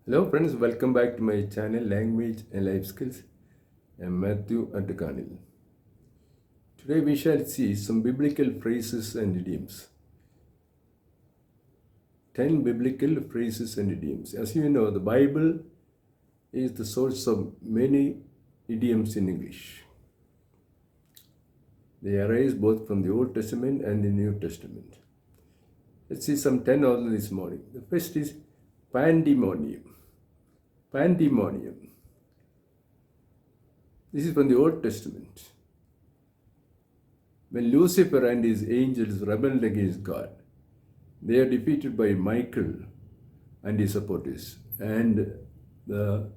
Hello friends, welcome back to my channel Language and Life Skills. I'm Matthew Attukanil. Today we shall see some biblical phrases and idioms. 10 biblical phrases and idioms. As you know, the Bible is the source of many idioms in English. They arise both from the Old Testament and the New Testament. Let's see some 10 of them this morning. The first is pandemonium. Pandemonium. This is from the Old Testament. When Lucifer and his angels rebelled against God, they are defeated by Michael and his supporters, and the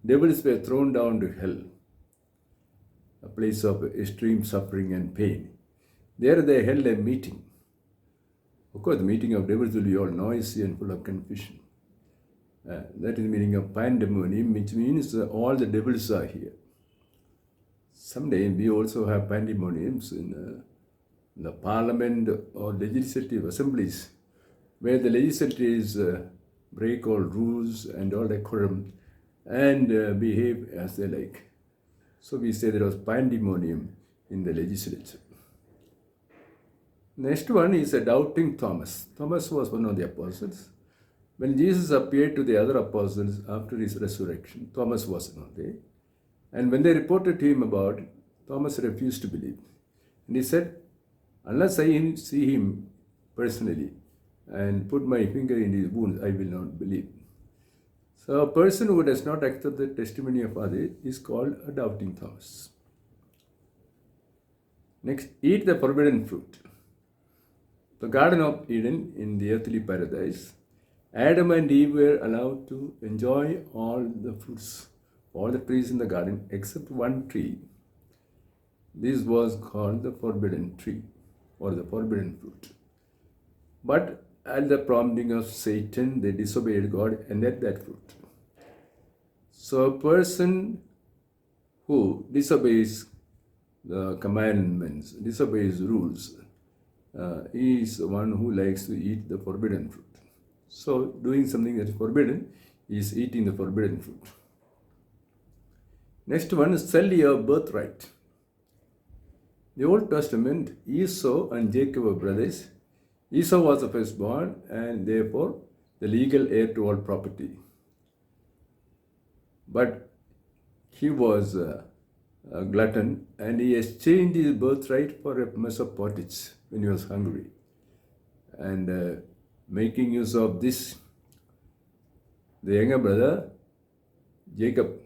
devils were thrown down to hell, a place of extreme suffering and pain. There they held a meeting. Of course, the meeting of devils will be all noisy and full of confusion. That is the meaning of pandemonium, which means all the devils are here. Someday we also have pandemoniums in the parliament or legislative assemblies, where the legislators break all rules and all decorum and behave as they like. So we say there was pandemonium in the legislature. Next one is a doubting Thomas. Thomas was one of the apostles. When Jesus appeared to the other apostles after his resurrection, Thomas was not there. And when they reported to him about it, Thomas refused to believe. And he said, unless I see him personally and put my finger in his wounds, I will not believe. So a person who does not accept the testimony of others is called a doubting Thomas. Next, eat the forbidden fruit. The Garden of Eden in the earthly paradise, Adam and Eve were allowed to enjoy all the fruits, all the trees in the garden except one tree. This was called the forbidden tree or the forbidden fruit. But at the prompting of Satan, they disobeyed God and ate that fruit. So a person who disobeys the commandments, disobeys rules, is one who likes to eat the forbidden fruit. So doing something that is forbidden is eating the forbidden fruit. Next one is Cellular Birthright. The Old Testament, Esau and Jacob were brothers. Esau was the firstborn and therefore the legal heir to all property. But he was a glutton and he exchanged his birthright for a mess of pottage when he was hungry. And making use of this, the younger brother, Jacob,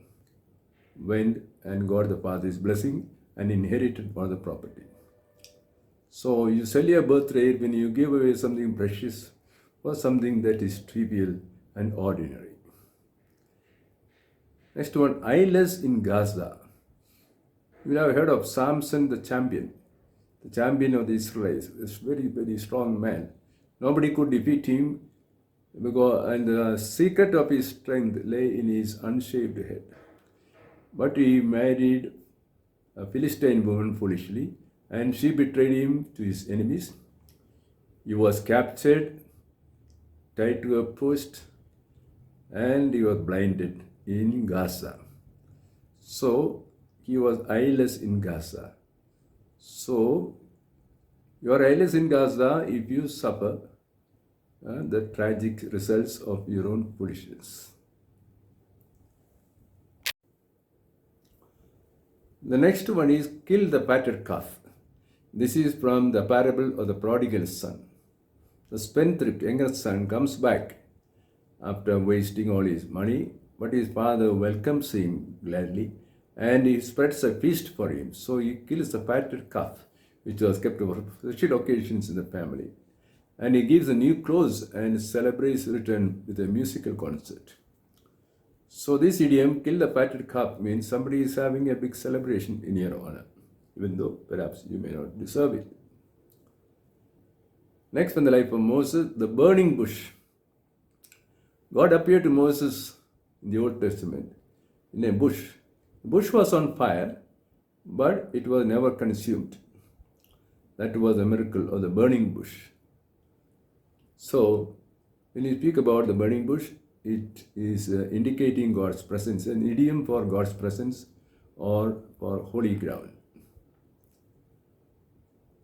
went and got the father's blessing and inherited all the property. So you sell your birthright when you give away something precious for something that is trivial and ordinary. Next one, Eyeless in Gaza. You have heard of Samson the champion of the Israelites, this very, very strong man. Nobody could defeat him, and the secret of his strength lay in his unshaved head. But he married a Philistine woman foolishly, and she betrayed him to his enemies. He was captured, tied to a post, and he was blinded in Gaza. So he was eyeless in Gaza. So you are eyeless in Gaza if you suffer the tragic results of your own foolishness. The next one is kill the fatted calf. This is from the parable of the prodigal son. The spendthrift younger son comes back after wasting all his money, but his father welcomes him gladly and he spreads a feast for him. So he kills the fatted calf, which was kept for special occasions in the family. And he gives the new clothes and celebrates return with a musical concert. So this idiom, kill the fatted calf, means somebody is having a big celebration in your honor, even though perhaps you may not deserve it. Next, from the life of Moses, the burning bush. God appeared to Moses in the Old Testament in a bush. The bush was on fire, but it was never consumed. That was a miracle of the burning bush. So, when you speak about the burning bush, it is indicating God's presence, an idiom for God's presence or for holy ground.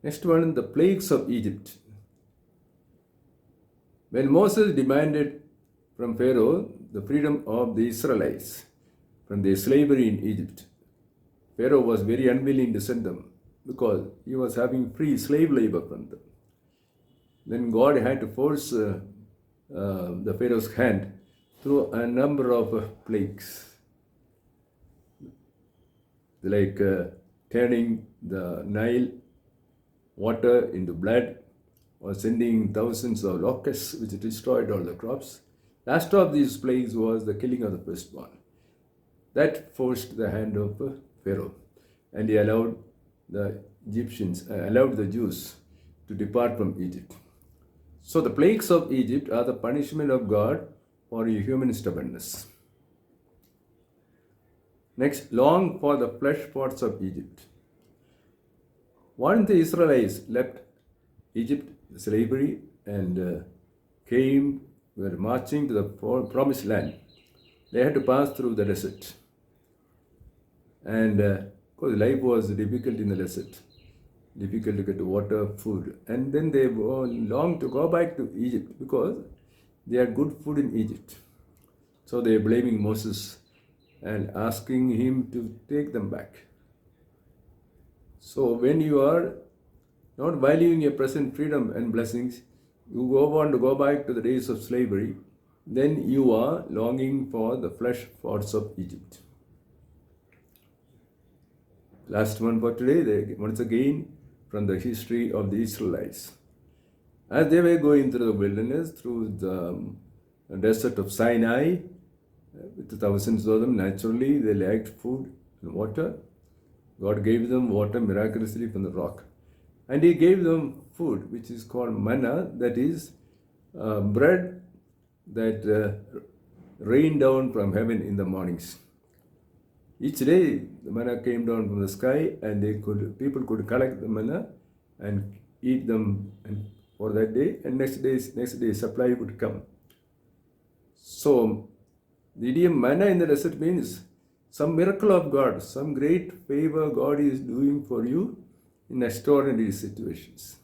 Next one, the plagues of Egypt. When Moses demanded from Pharaoh the freedom of the Israelites from their slavery in Egypt, Pharaoh was very unwilling to send them because he was having free slave labor from them. Then God had to force the Pharaoh's hand through a number of plagues, like turning the Nile water into blood, or sending thousands of locusts which destroyed all the crops. Last of these plagues was the killing of the firstborn. That forced the hand of Pharaoh, and he allowed the Jews to depart from Egypt. So the plagues of Egypt are the punishment of God for human stubbornness. Next, long for the flesh pots of Egypt. Once the Israelites left Egypt, slavery, and were marching to the promised land, they had to pass through the desert. And of course, life was difficult in the desert, difficult to get water, food. And then they longed to go back to Egypt because they had good food in Egypt. So they were blaming Moses and asking him to take them back. So when you are not valuing your present freedom and blessings, you want to go back to the days of slavery, then you are longing for the flesh pots of Egypt. Last one for today, once again from the history of the Israelites. As they were going through the wilderness, through the desert of Sinai, with thousands of them, naturally they lacked food and water. God gave them water miraculously from the rock. And He gave them food, which is called manna, that is bread that rained down from heaven in the mornings. Each day the manna came down from the sky, and people could collect the manna and eat them for that day, and next day supply would come. So the idiom manna in the desert means some miracle of God, some great favor God is doing for you in extraordinary situations.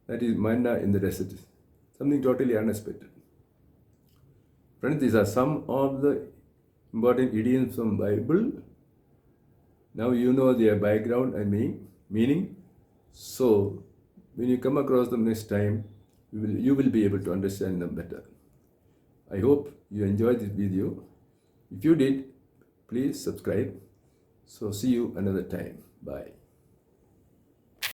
That is manna in the desert, something totally unexpected. Friends, these are some of the important idioms from Bible. Now you know their background and meaning. So when you come across them next time, you will be able to understand them better. I hope you enjoyed this video. If you did, please subscribe. So see you another time. Bye.